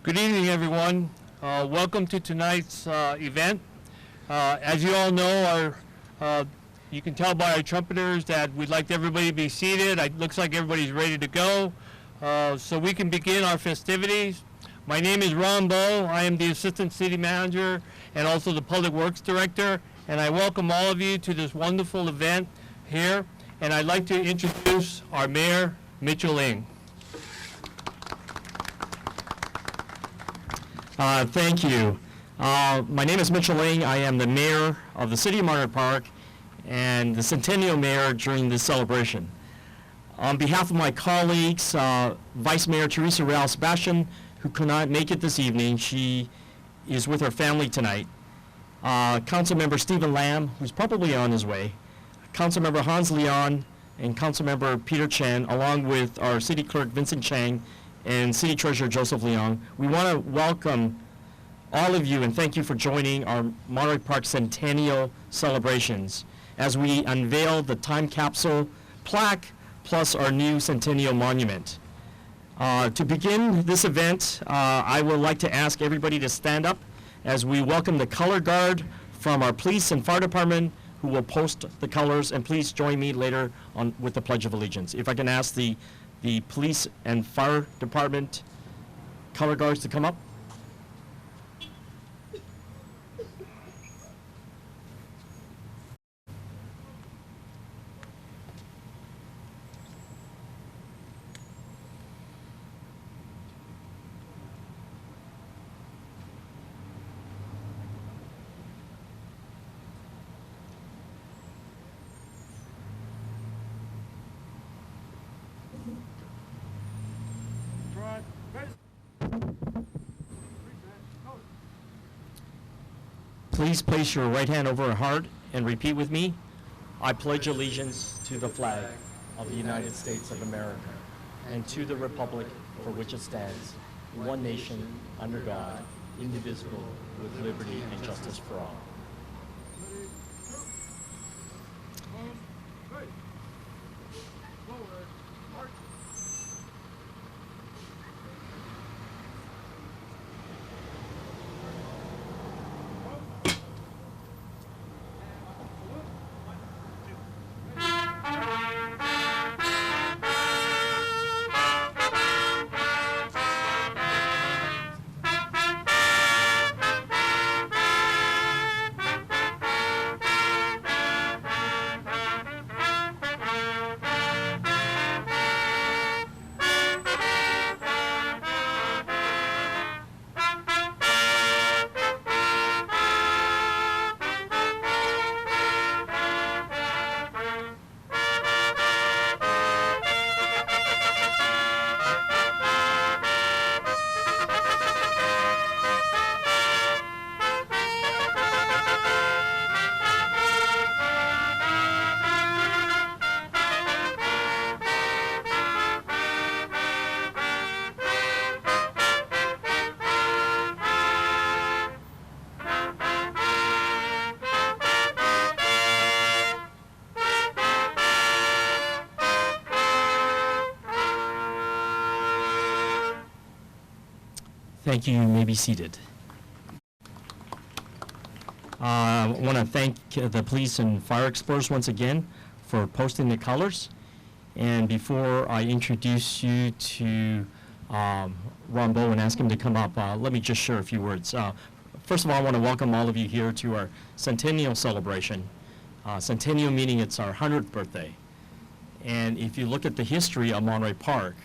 Good evening, everyone. Welcome to tonight's event. As you all know, you can tell by our trumpeters that we'd like everybody to be seated. It looks like everybody's ready to go, so we can begin our festivities. My name is Ron Bowe. I am the Assistant City Manager and also the Public Works Director, and I welcome all of you to this wonderful event here. And I'd like to introduce our Mayor, Mitchell Ng. Thank you. My name is Mitchell Ng. I am the mayor of the city of Monterey Park and the Centennial mayor during this celebration. On behalf of my colleagues, Vice Mayor Teresa Real Sebastian, who could not make it this evening, she is with her family tonight. Councilmember Stephen Lam, who's probably on his way, Councilmember Hans Leon, and Councilmember Peter Chen, along with our City Clerk Vincent Chang and City Treasurer Joseph Leong. We want to welcome all of you and thank you for joining our Monterey Park Centennial celebrations as we unveil the time capsule plaque plus our new Centennial monument. To begin this event, I would like to ask everybody to stand up as we welcome the color guard from our police and fire department who will post the colors, and please join me later on with the Pledge of Allegiance. If I can ask the police and fire department color guards to come up. Please place your right hand over your heart and repeat with me. I pledge allegiance to the flag of the United States of America and to the republic for which it stands, one nation, under God, indivisible, with liberty and justice for all. Thank you. You may be seated. I want to thank the police and fire experts once again for posting the colors. And before I introduce you to Ron Bowe and ask him to come up, let me just share a few words. First of all, I want to welcome all of you here to our Centennial celebration. Centennial meaning it's our 100th birthday. And if you look at the history of Monterey Park,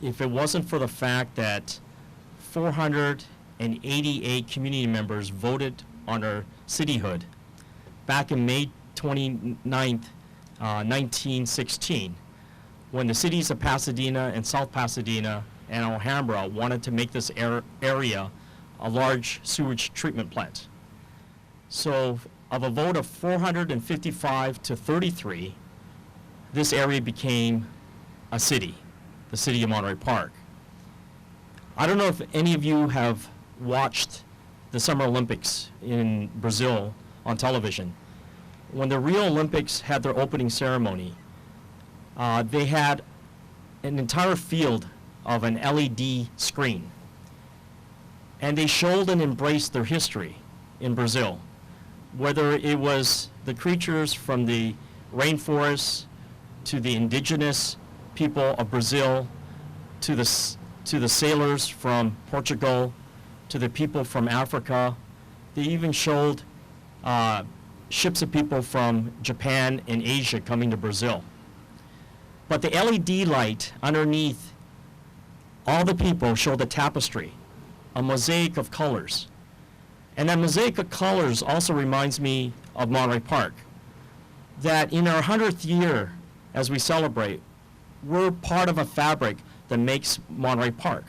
if it wasn't for the fact that 488 community members voted on our cityhood back in May 29th, 1916, when the cities of Pasadena and South Pasadena and Alhambra wanted to make this area a large sewage treatment plant. So of a vote of 455 to 33, this area became a city. The city of Monterey Park. I don't know if any of you have watched the Summer Olympics in Brazil on television. When the Rio Olympics had their opening ceremony, they had an entire field of an LED screen. And they showed and embraced their history in Brazil, whether it was the creatures from the rainforests to the indigenous people of Brazil, to the sailors from Portugal, to the people from Africa. They even showed ships of people from Japan and Asia coming to Brazil. But the LED light underneath all the people showed a tapestry, a mosaic of colors. And that mosaic of colors also reminds me of Monterey Park, that in our 100th year as we celebrate, we're part of a fabric that makes Monterey Park.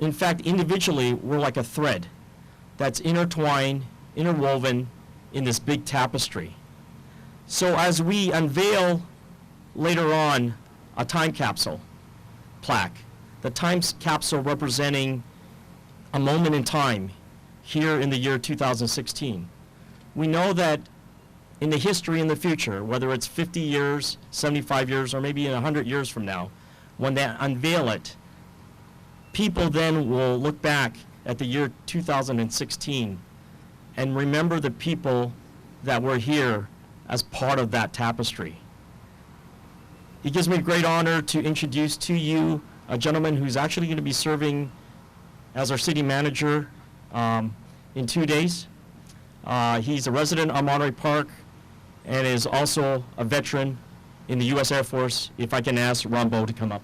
In fact, individually, we're like a thread that's intertwined, interwoven in this big tapestry. So as we unveil later on a time capsule plaque, the time capsule representing a moment in time here in the year 2016, we know that in the history in the future, whether it's 50 years, 75 years, or maybe in 100 years from now, when they unveil it, people then will look back at the year 2016 and remember the people that were here as part of that tapestry. It gives me great honor to introduce to you a gentleman who's actually going to be serving as our city manager in 2 days. He's a resident of Monterey Park and is also a veteran in the U.S. Air Force. If I can ask Rambo to come up.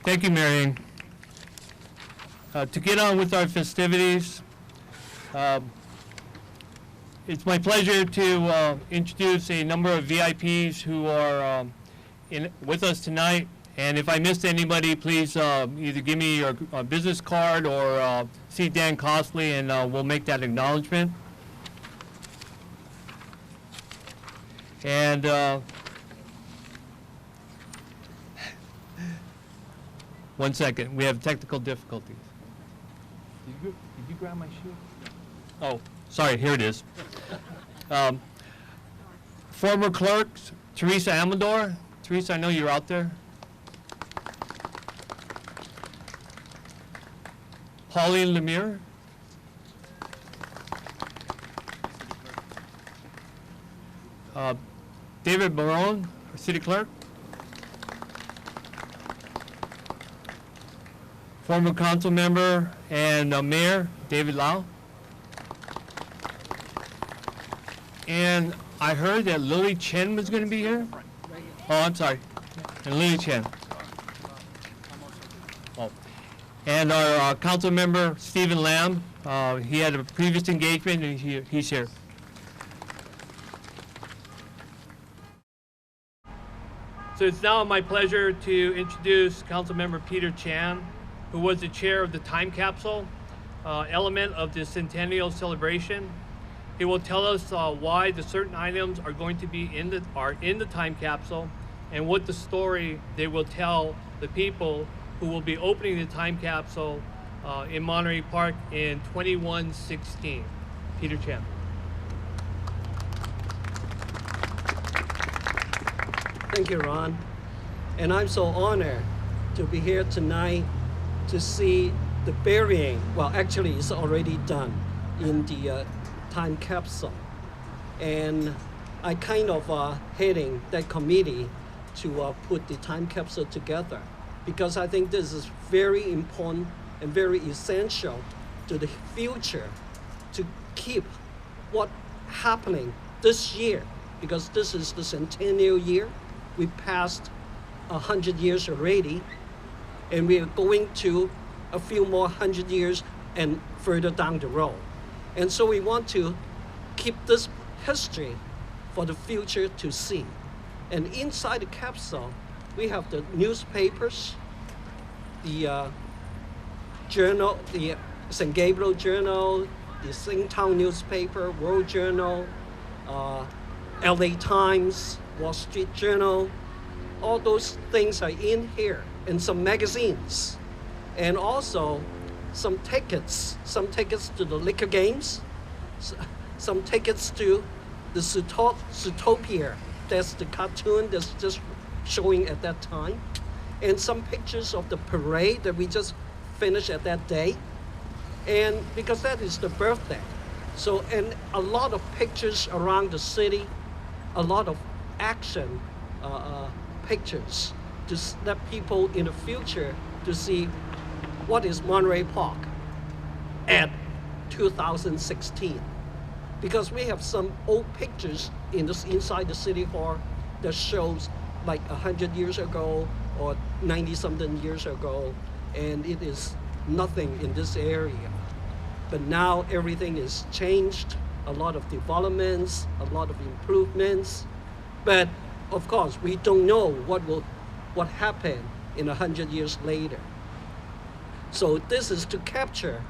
Thank you, Marion. To get on with our festivities, it's my pleasure to introduce a number of VIPs who are with us tonight. And if I missed anybody, please either give me your business card or see Dan Costley, and we'll make that acknowledgement. And one second, we have technical difficulties. Did you grab my shoe? Oh, sorry, here it is. Former clerks, Teresa Amador. Teresa, I know you're out there. Pauline Lemire. David Barone, our city clerk. Former council member and mayor, David Lau. And I heard that Lily Chen was going to be here. Oh, I'm sorry. And Lily Chen. Oh. And our council member, Stephen Lamb. He had a previous engagement, and he's here. So it's now my pleasure to introduce Councilmember Peter Chan, who was the chair of the time capsule element of the Centennial celebration. He will tell us why the certain items are going to be in the time capsule, and what the story they will tell the people who will be opening the time capsule in Monterey Park in 2116. Peter Chan. Thank you, Ron. And I'm so honored to be here tonight to see the burying. Well, actually, it's already done in the time capsule. And I kind of heading that committee to put the time capsule together, because I think this is very important and very essential to the future to keep what happening this year, because this is the centennial year. We passed 100 years already, and we are going to a few more 100 years and further down the road. And so we want to keep this history for the future to see. And inside the capsule, we have the newspapers, the journal, the San Gabriel Journal, the Singtown newspaper, World Journal, LA Times, Wall Street Journal. All those things are in here, and some magazines, and also some tickets to the liquor games, some tickets to the Zootopia That's the cartoon that's just showing at that time. And some pictures of the parade that we just finished at that day. And because that is the birthday. So, and a lot of pictures around the city, a lot of action pictures to let people in the future to see what is Monterey Park at 2016. Because we have some old pictures inside the city hall that shows like 100 years ago or 90-something years ago, and it is nothing in this area. But now everything is changed, a lot of developments, a lot of improvements. But of course, we don't know what happened in 100 years later. So this is to capture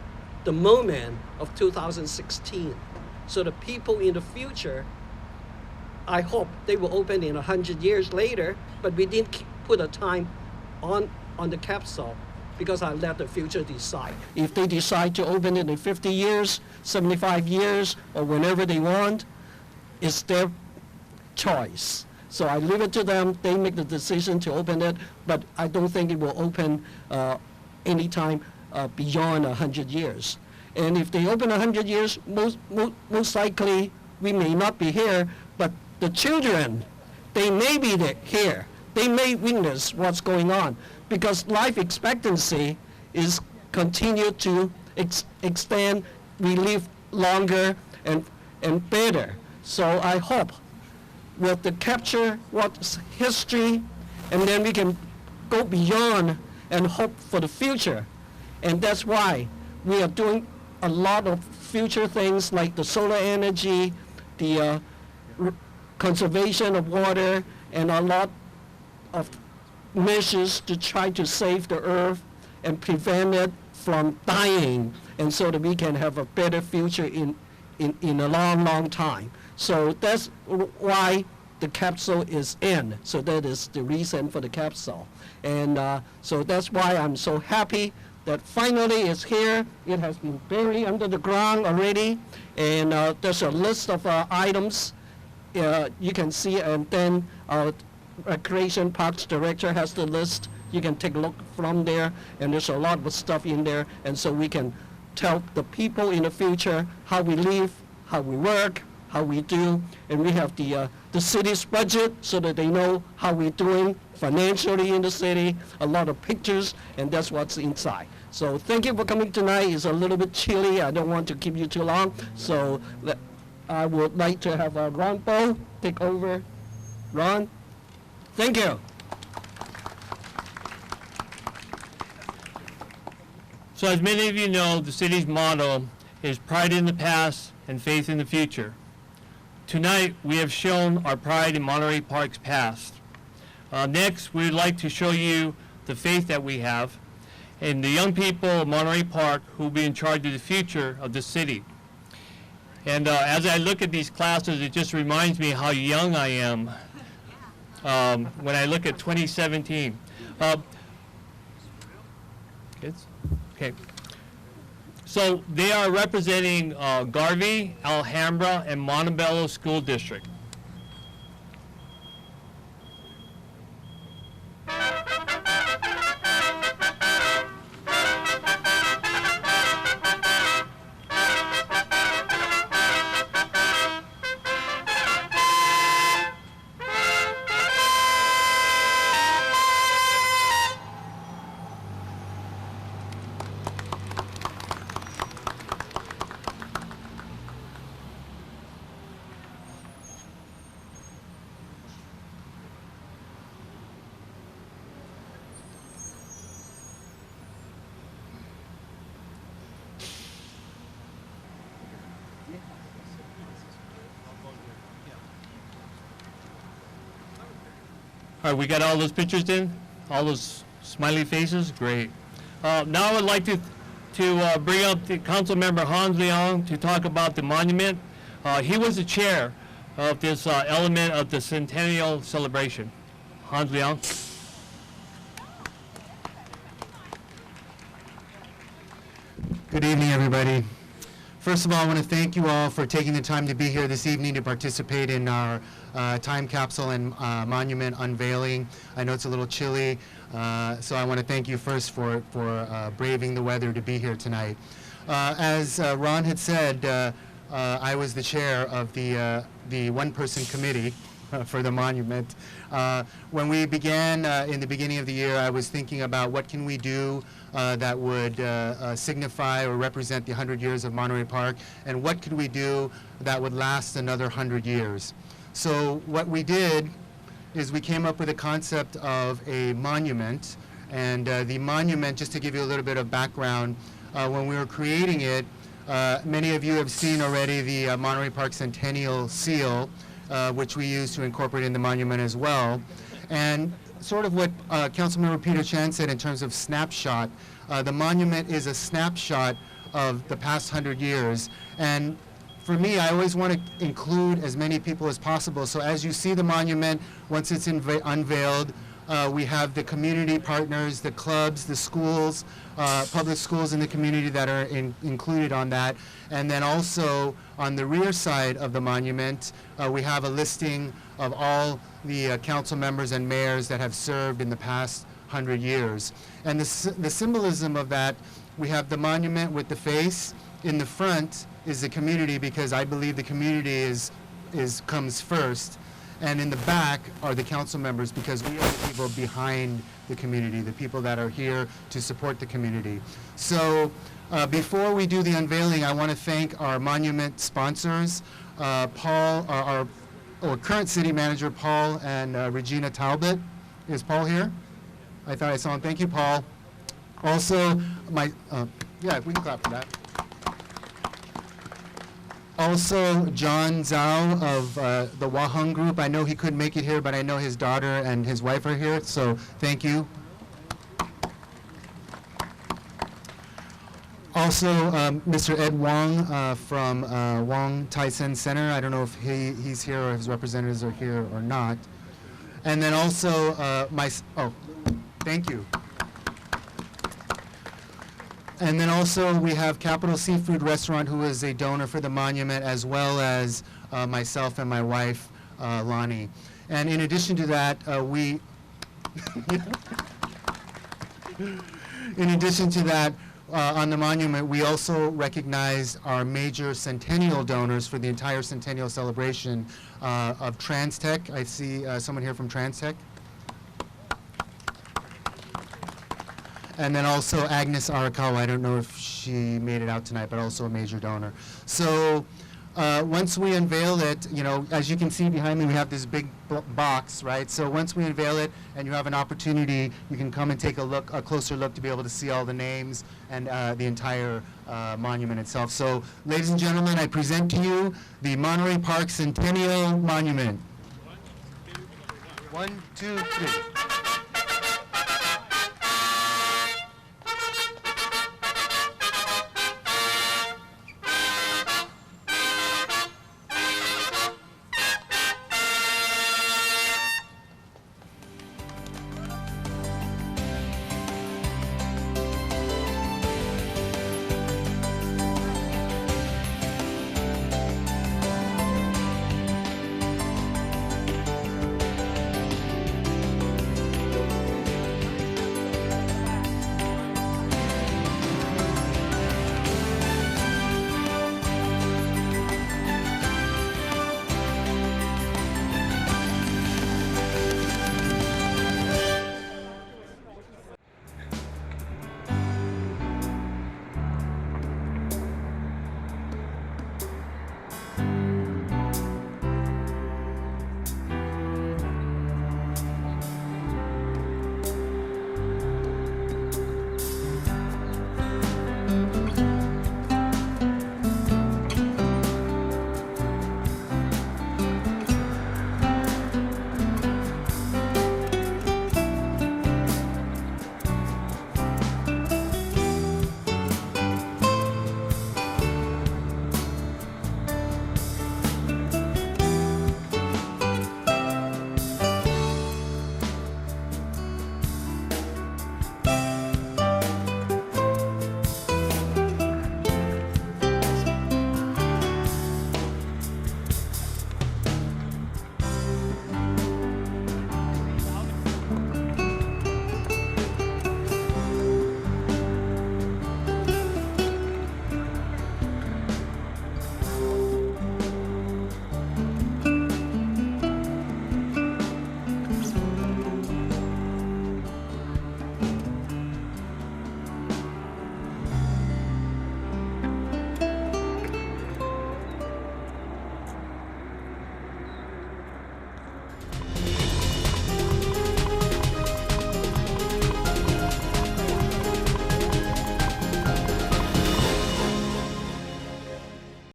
the moment of 2016. So the people in the future, I hope they will open in 100 years later, but we didn't put a time on the capsule because I let the future decide. If they decide to open it in 50 years, 75 years, or whenever they want, it's their choice. So I leave it to them. They make the decision to open it, but I don't think it will open anytime beyond 100 years. And if they open 100 years, most likely we may not be here, but the children, they may be here. They may witness what's going on because life expectancy is continued to extend. We live longer and better. So I hope with the capture what's history, and then we can go beyond and hope for the future. And that's why we are doing a lot of future things like the solar energy, the conservation of water, and a lot of measures to try to save the earth and prevent it from dying, and so that we can have a better future in a long, long time. So that's why the capsule is in. So that is the reason for the capsule. And so that's why I'm so happy that finally it's here. It has been buried under the ground already. And there's a list of items you can see, and then our Recreation Parks Director has the list. You can take a look from there, and there's a lot of stuff in there, and so we can tell the people in the future how we live, how we work, how we do, and we have the city's budget so that they know how we're doing financially in the city, a lot of pictures, and that's what's inside. So thank you for coming tonight. It's a little bit chilly. I don't want to keep you too long, so I would like to have Ron Bo take over. Ron? Thank you. So as many of you know, the city's motto is pride in the past and faith in the future. Tonight, we have shown our pride in Monterey Park's past. Next, we would like to show you the faith that we have in the young people of Monterey Park who will be in charge of the future of the city. And as I look at these classes, it just reminds me how young I am when I look at 2017. Kids? Okay. So they are representing Garvey, Alhambra, and Montebello School District. All right, we got all those pictures in? All those smiley faces? Great. Now I would like to bring up the council member Hans Leong to talk about the monument. He was the chair of this element of the Centennial celebration. Hans Leong. Good evening, everybody. First of all, I want to thank you all for taking the time to be here this evening to participate in our time capsule and monument unveiling. I know it's a little chilly, so I want to thank you first for braving the weather to be here tonight. As Ron had said, I was the chair of the one-person committee for the monument. When we began in the beginning of the year, I was thinking about what can we do that would signify or represent the 100 years of Monterey Park, and what could we do that would last another 100 years. So what we did is we came up with a concept of a monument, and the monument, just to give you a little bit of background, when we were creating it, many of you have seen already the Monterey Park Centennial seal, which we use to incorporate in the monument as well. And sort of what Councilmember Peter Chan said in terms of snapshot, the monument is a snapshot of the past 100 years. And for me, I always want to include as many people as possible. So as you see the monument, once it's unveiled, we have the community partners, the clubs, the schools, public schools in the community that are included on that. And then also on the rear side of the monument, we have a listing of all the council members and mayors that have served in the past 100 years. And the symbolism of that, we have the monument with the face. In the front is the community, because I believe the community comes first. And in the back are the council members, because we are the people behind the community, the people that are here to support the community. So before we do the unveiling, I want to thank our monument sponsors, Paul, our current city manager, Paul, and Regina Talbot. Is Paul here? I thought I saw him. Thank you, Paul. Also, yeah, we can clap for that. Also, John Zhao of the Wahung Group. I know he couldn't make it here, but I know his daughter and his wife are here, so thank you. Also, Mr. Ed Wong from Wong Tyson Center. I don't know if he's here or his representatives are here or not. And then also, thank you. And then also we have Capital Seafood Restaurant, who is a donor for the monument, as well as myself and my wife, Lonnie. And in addition to that, on the monument, we also recognized our major Centennial donors for the entire Centennial celebration of TransTech. I see someone here from TransTech. And then also Agnes Arakawa. I don't know if she made it out tonight, but also a major donor. So once we unveil it, as you can see behind me, we have this big box, right? So once we unveil it and you have an opportunity, you can come and take a closer look to be able to see all the names and the entire monument itself. So ladies and gentlemen, I present to you the Monterey Park Centennial Monument. 1, 2, 3.